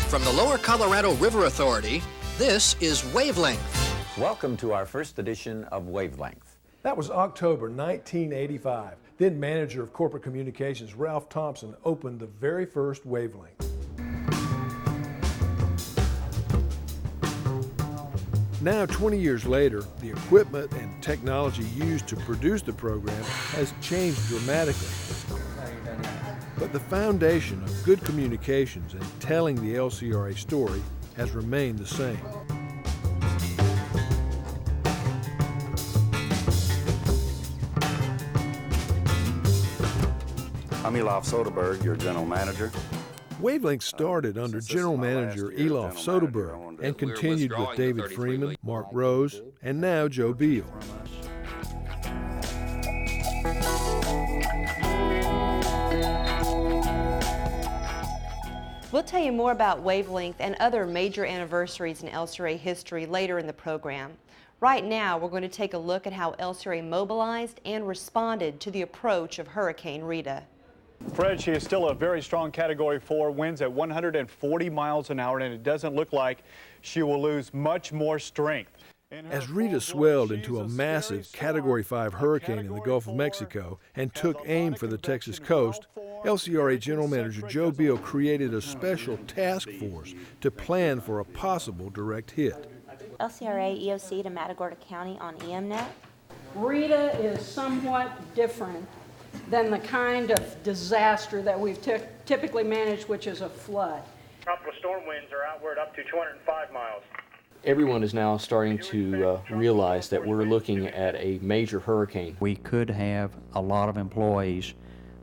From the Lower Colorado River Authority, this is Wavelength. Welcome to our first edition of Wavelength. That was October 1985. Then manager of corporate communications Ralph Thompson opened the very first Wavelength. Now, 20 years later, the equipment and technology used to produce the program has changed dramatically. But the foundation of good communications and telling the LCRA story has remained the same. I'm Elof Soderberg, your general manager. Wavelength started under general manager Elof Soderberg and continued with David Freeman, Mark Rose, and now Joe Beal. We'll tell you more about Wavelength and other major anniversaries in LCRA history later in the program. Right now, we're going to take a look at how LCRA mobilized and responded to the approach of Hurricane Rita. Fred, she is still a very strong Category 4, winds at 140 miles an hour, and it doesn't look like she will lose much more strength. As Rita swelled into a massive Category 5 hurricane in the Gulf of Mexico and took aim for the Texas coast, LCRA General Manager Joe Beal created a special task force to plan for a possible direct hit. LCRA EOC to Matagorda County on EMNet. Rita is somewhat different than the kind of disaster that we've typically managed, which is a flood. Tropical storm winds are outward up to 205 miles. Everyone is now starting to realize that we're looking at a major hurricane. We could have a lot of employees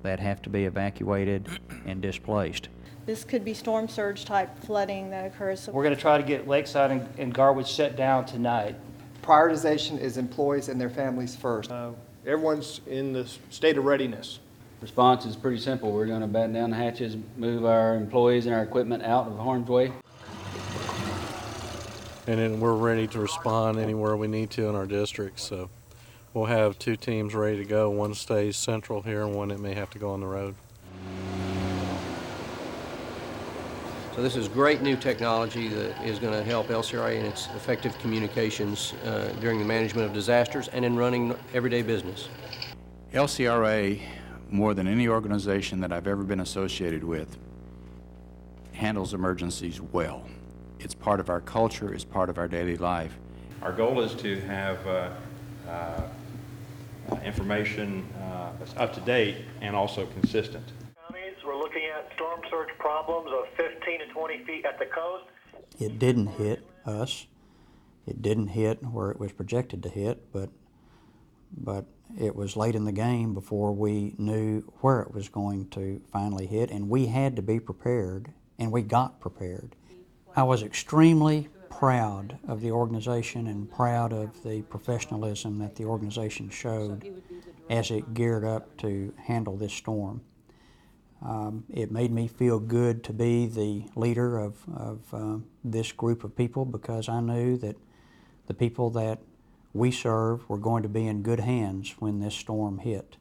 that have to be evacuated and displaced. This could be storm surge type flooding that occurs. We're going to try to get Lakeside and Garwood shut down tonight. Prioritization is employees and their families first. Everyone's in the state of readiness. Response is pretty simple. We're going to batten down the hatches, move our employees and our equipment out of harm's way. And then we're ready to respond anywhere we need to in our district. So we'll have two teams ready to go. One stays central here and one that may have to go on the road. So this is great new technology that is going to help LCRA in its effective communications during the management of disasters and in running everyday business. LCRA, more than any organization that I've ever been associated with, handles emergencies well. It's part of our culture, it's part of our daily life. Our goal is to have information that's up to date and also consistent. We're looking at storm surge problems of 15 to 20 feet at the coast. It didn't hit us. It didn't hit where it was projected to hit, but it was late in the game before we knew where it was going to finally hit, and we had to be prepared, and we got prepared. I was extremely proud of the organization and proud of the professionalism that the organization showed as it geared up to handle this storm. It made me feel good to be the leader of this group of people because I knew that the people that we serve were going to be in good hands when this storm hit.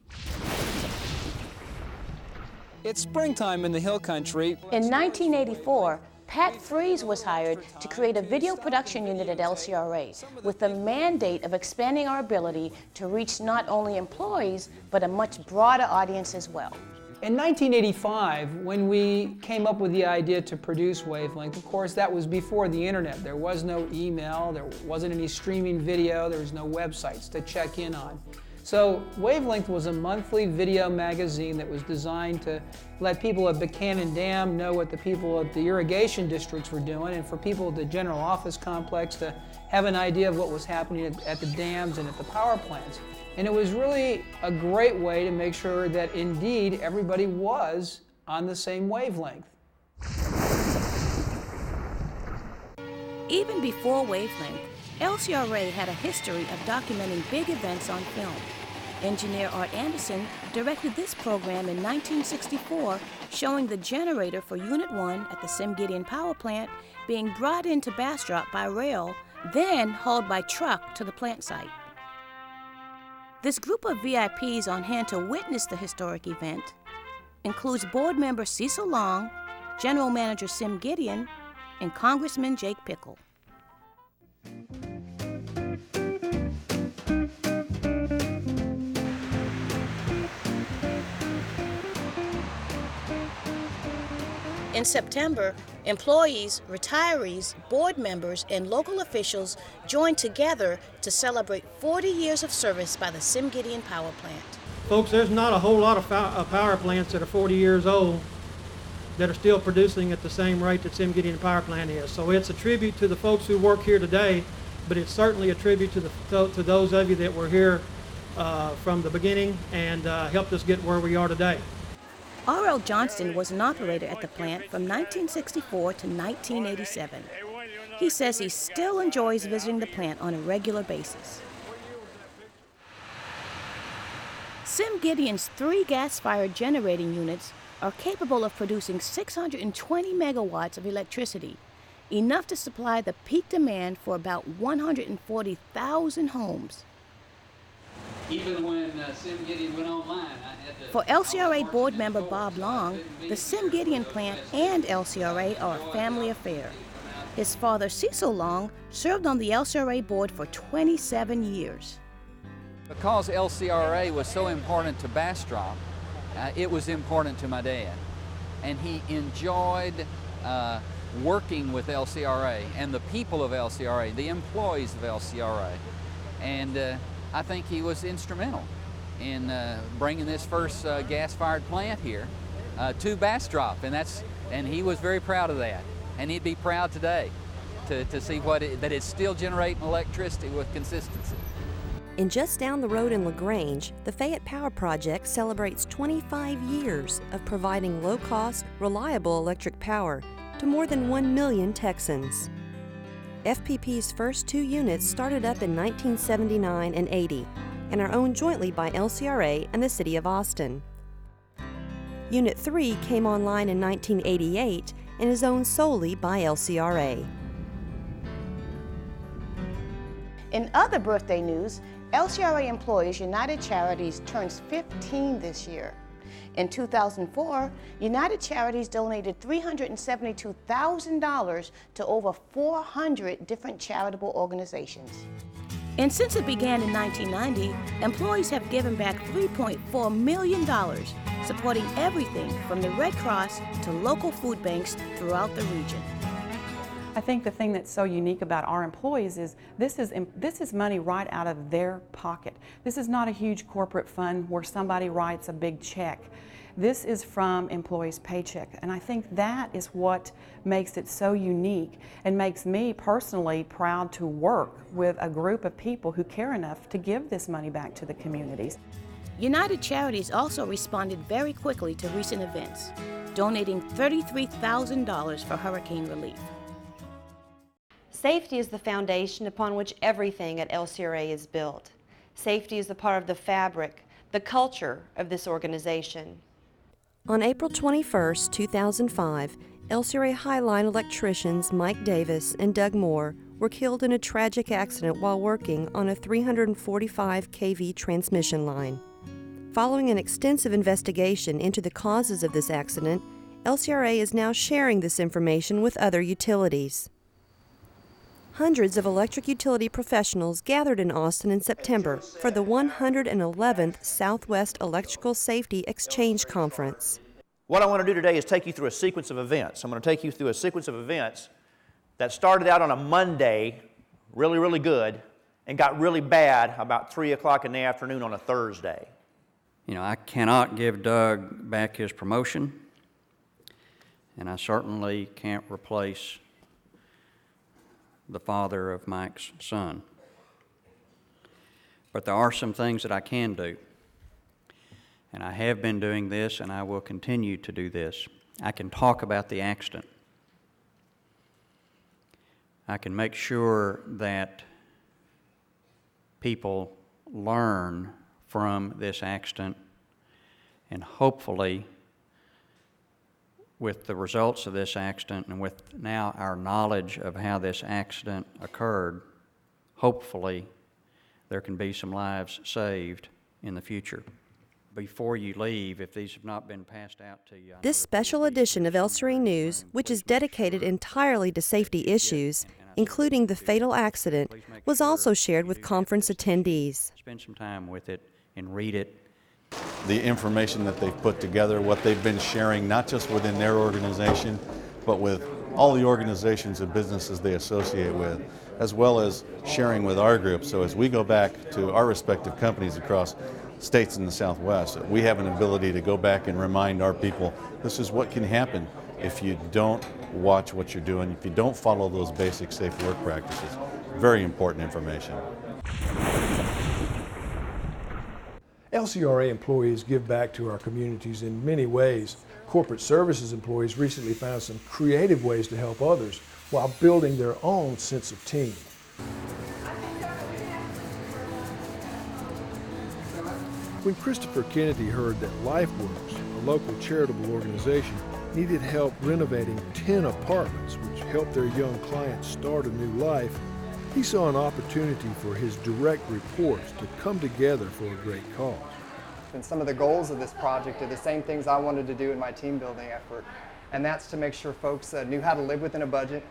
It's springtime in the Hill Country. In 1984, Pat Freeze was hired to create a video production unit at LCRA with the mandate of expanding our ability to reach not only employees, but a much broader audience as well. In 1985, when we came up with the idea to produce Wavelength, of course, that was before the internet. There was no email, there wasn't any streaming video, there was no websites to check in on. So Wavelength was a monthly video magazine that was designed to let people at Buchanan Dam know what the people at the irrigation districts were doing, and for people at the general office complex to have an idea of what was happening at the dams and at the power plants. And it was really a great way to make sure that indeed everybody was on the same wavelength. Even before Wavelength, LCRA had a history of documenting big events on film. Engineer Art Anderson directed this program in 1964, showing the generator for Unit 1 at the Sim Gideon Power Plant being brought into Bastrop by rail, then hauled by truck to the plant site. This group of VIPs on hand to witness the historic event includes board member Cecil Long, General Manager Sim Gideon, and Congressman Jake Pickle. In September, employees, retirees, board members, and local officials joined together to celebrate 40 years of service by the Sim Gideon Power Plant. Folks, there's not a whole lot of power plants that are 40 years old that are still producing at the same rate that Sim Gideon Power Plant is. So it's a tribute to the folks who work here today, but it's certainly a tribute to those of you that were here from the beginning and helped us get where we are today. R.L. Johnston was an operator at the plant from 1964 to 1987. He says he still enjoys visiting the plant on a regular basis. Sim Gideon's 3 gas-fired generating units are capable of producing 620 megawatts of electricity, enough to supply the peak demand for about 140,000 homes. Even when Sim Gideon went online, I had to... For LCRA board member Bob Long, the Sim Gideon plant and LCRA are a family affair. His father, Cecil Long, served on the LCRA board for 27 years. Because LCRA was so important to Bastrop, it was important to my dad. And he enjoyed working with LCRA and the people of LCRA, the employees of LCRA. And I think he was instrumental in bringing this first gas-fired plant here to Bastrop, and he was very proud of that. And he'd be proud today to see that it's still generating electricity with consistency. And just down the road in LaGrange, the Fayette Power Project celebrates 25 years of providing low-cost, reliable electric power to more than 1 million Texans. FPP's first 2 units started up in 1979 and 80 and are owned jointly by LCRA and the City of Austin. Unit 3 came online in 1988 and is owned solely by LCRA. In other birthday news, LCRA Employees United Charities turns 15 this year. In 2004, United Charities donated $372,000 to over 400 different charitable organizations. And since it began in 1990, employees have given back $3.4 million, supporting everything from the Red Cross to local food banks throughout the region. I think the thing that's so unique about our employees is this is money right out of their pocket. This is not a huge corporate fund where somebody writes a big check. This is from employees' paycheck, and I think that is what makes it so unique and makes me personally proud to work with a group of people who care enough to give this money back to the communities. United Charities also responded very quickly to recent events, donating $33,000 for hurricane relief. Safety is the foundation upon which everything at LCRA is built. Safety is a part of the fabric, the culture of this organization. On April 21, 2005, LCRA Highline electricians Mike Davis and Doug Moore were killed in a tragic accident while working on a 345 kV transmission line. Following an extensive investigation into the causes of this accident, LCRA is now sharing this information with other utilities. Hundreds of electric utility professionals gathered in Austin in September for the 111th Southwest Electrical Safety Exchange Conference. What I want to do today is take you through a sequence of events. I'm going to take you through a sequence of events that started out on a Monday, really, really good, and got really bad about 3 o'clock in the afternoon on a Thursday. You know, I cannot give Doug back his promotion, and I certainly can't replace the father of Mike's son. But there are some things that I can do. And I have been doing this, and I will continue to do this. I can talk about the accident. I can make sure that people learn from this accident, and hopefully, with the results of this accident and with now our knowledge of how this accident occurred, hopefully there can be some lives saved in the future. before you leave, if these have not been passed out to you. This special edition of LCRA News, which is dedicated entirely to safety issues, including the fatal accident, was also shared with conference attendees. Spend some time with it and read it. The information that they've put together, what they've been sharing, not just within their organization, but with all the organizations and businesses they associate with, as well as sharing with our group. So as we go back to our respective companies across states in the Southwest, we have an ability to go back and remind our people, this is what can happen if you don't watch what you're doing, if you don't follow those basic safe work practices. Very important information. LCRA employees give back to our communities in many ways. Corporate services employees recently found some creative ways to help others while building their own sense of team. When Christopher Kennedy heard that LifeWorks, a local charitable organization, needed help renovating 10 apartments, which helped their young clients start a new life, he saw an opportunity for his direct reports to come together for a great cause. And some of the goals of this project are the same things I wanted to do in my team building effort. And that's to make sure folks knew how to live within a budget,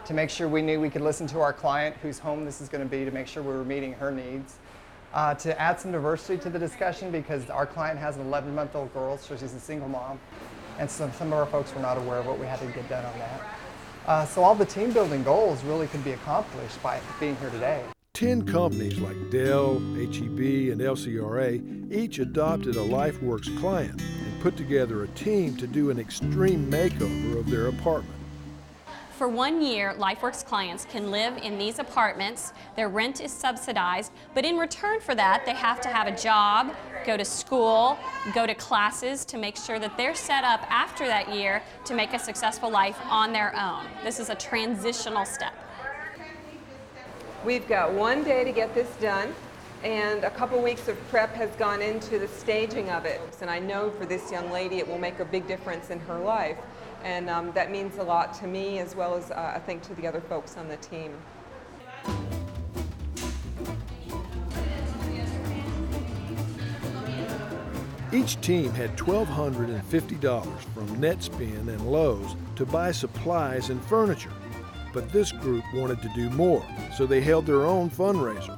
to make sure we knew we could listen to our client whose home this is going to be, to make sure we were meeting her needs. To add some diversity to the discussion, because our client has an 11-month-old girl, so she's a single mom. And some of our folks were not aware of what we had to get done on that. So all the team building goals really could be accomplished by being here today. 10 companies like Dell, HEB, and LCRA each adopted a LifeWorks client and put together a team to do an extreme makeover of their apartment. For 1 year, LifeWorks clients can live in these apartments. Their rent is subsidized, but in return for that, they have to have a job, go to school, go to classes to make sure that they're set up after that year to make a successful life on their own. This is a transitional step. We've got 1 day to get this done, and a couple weeks of prep has gone into the staging of it. And I know for this young lady it will make a big difference in her life. And that means a lot to me, as well as I think to the other folks on the team. Each team had $1,250 from Netspend and Lowe's to buy supplies and furniture. But this group wanted to do more, so they held their own fundraiser.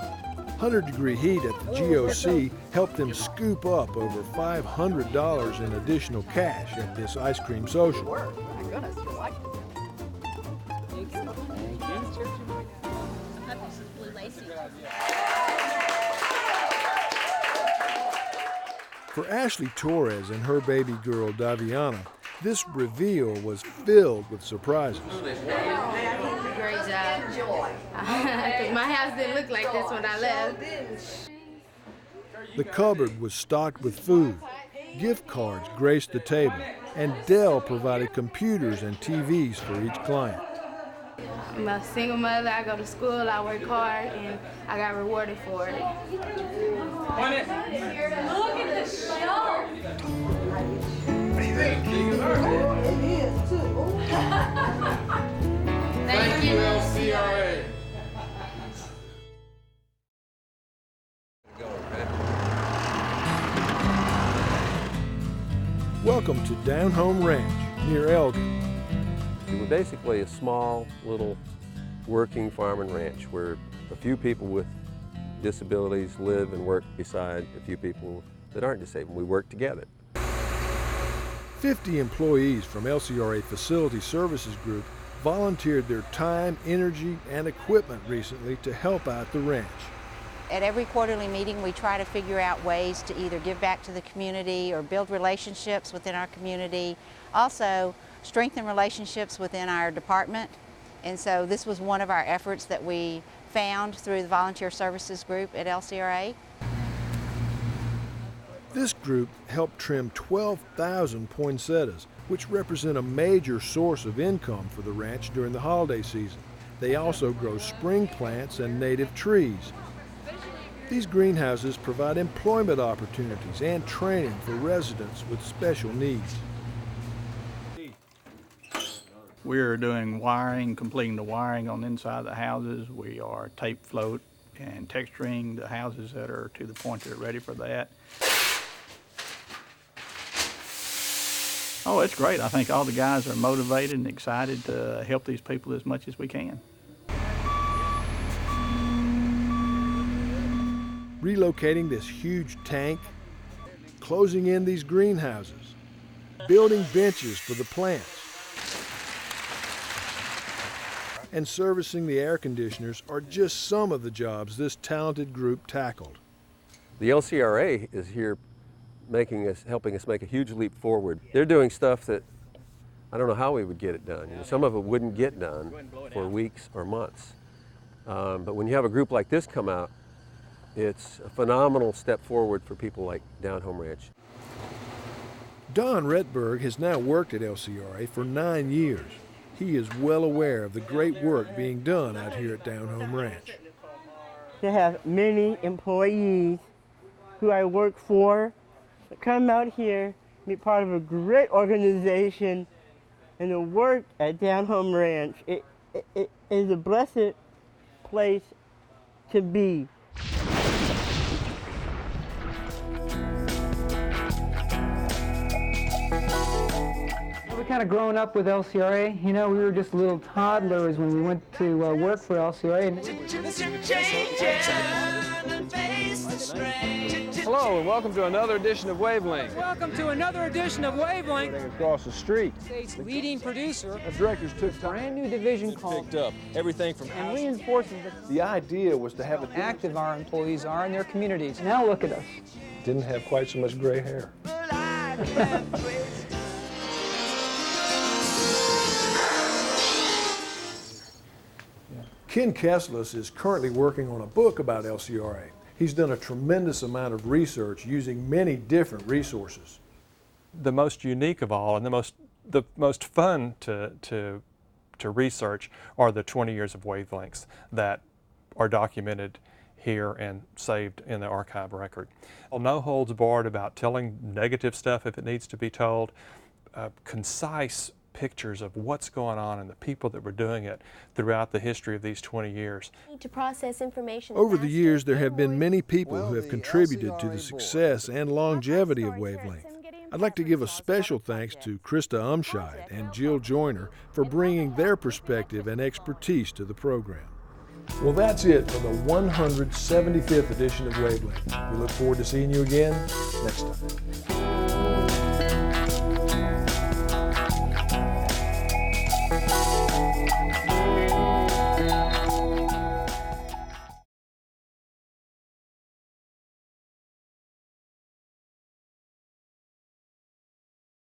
100-degree heat at the GOC helped them scoop up over $500 in additional cash at this ice cream social. My goodness, you like it. For Ashley Torres and her baby girl, Daviana, this reveal was filled with surprises. Great job. Because my house didn't look like this when I left. The cupboard was stocked with food. Gift cards graced the table, and Dell provided computers and TVs for each client. I'm a single mother. I go to school, I work hard, and I got rewarded for it. Look at the show. Thank you, LCRA. Welcome to Down Home Ranch near Elgin. We're basically a small little working farm and ranch where a few people with disabilities live and work beside a few people that aren't disabled. We work together. 50 employees from LCRA Facility Services Group volunteered their time, energy, and equipment recently to help out the ranch. At every quarterly meeting, we try to figure out ways to either give back to the community or build relationships within our community. Also, strengthen relationships within our department. And so this was one of our efforts that we found through the Volunteer Services Group at LCRA. This group helped trim 12,000 poinsettias, which represent a major source of income for the ranch during the holiday season. They also grow spring plants and native trees. These greenhouses provide employment opportunities and training for residents with special needs. We're doing wiring, completing the wiring on the inside of the houses. We are tape float and texturing the houses that are to the point they're ready for that. Oh, it's great. I think all the guys are motivated and excited to help these people as much as we can. Relocating this huge tank, closing in these greenhouses, building benches for the plants, and servicing the air conditioners are just some of the jobs this talented group tackled. The LCRA is here helping us make a huge leap forward. They're doing stuff that I don't know how we would get it done. You know, some of it wouldn't get done for weeks or months. But when you have a group like this come out, it's a phenomenal step forward for people like Down Home Ranch. Don Retberg has now worked at LCRA for 9 years. He is well aware of the great work being done out here at Down Home Ranch. To have many employees who I work for come out here, be part of a great organization, and to work at Down Home Ranch, it is a blessed place to be. We kind of grown up with LCRA. You know, we were just little toddlers when we went to work for LCRA. Hello and welcome to another edition of Wavelength. Welcome to another edition of Wavelength. Across the street. State's leading producer. The directors took time. Brand new division called Picked up everything from and reinforces the idea was to have how active our employees are in their communities. Now look at us. Didn't have quite so much gray hair. Ken Kesslus is currently working on a book about LCRA. He's done a tremendous amount of research using many different resources. The most unique of all and the most fun to research are the 20 years of wavelengths that are documented here and saved in the archive record. No holds barred about telling negative stuff if it needs to be told, concise pictures of what's going on and the people that were doing it throughout the history of these 20 years. To process information Over the years, there have been many people who have contributed to the success and longevity of Wavelength. I'd like to give a special thanks to Krista Umscheid and Jill Joyner for bringing their perspective and expertise to the program. Well, that's it for the 175th edition of Wavelength. We look forward to seeing you again next time.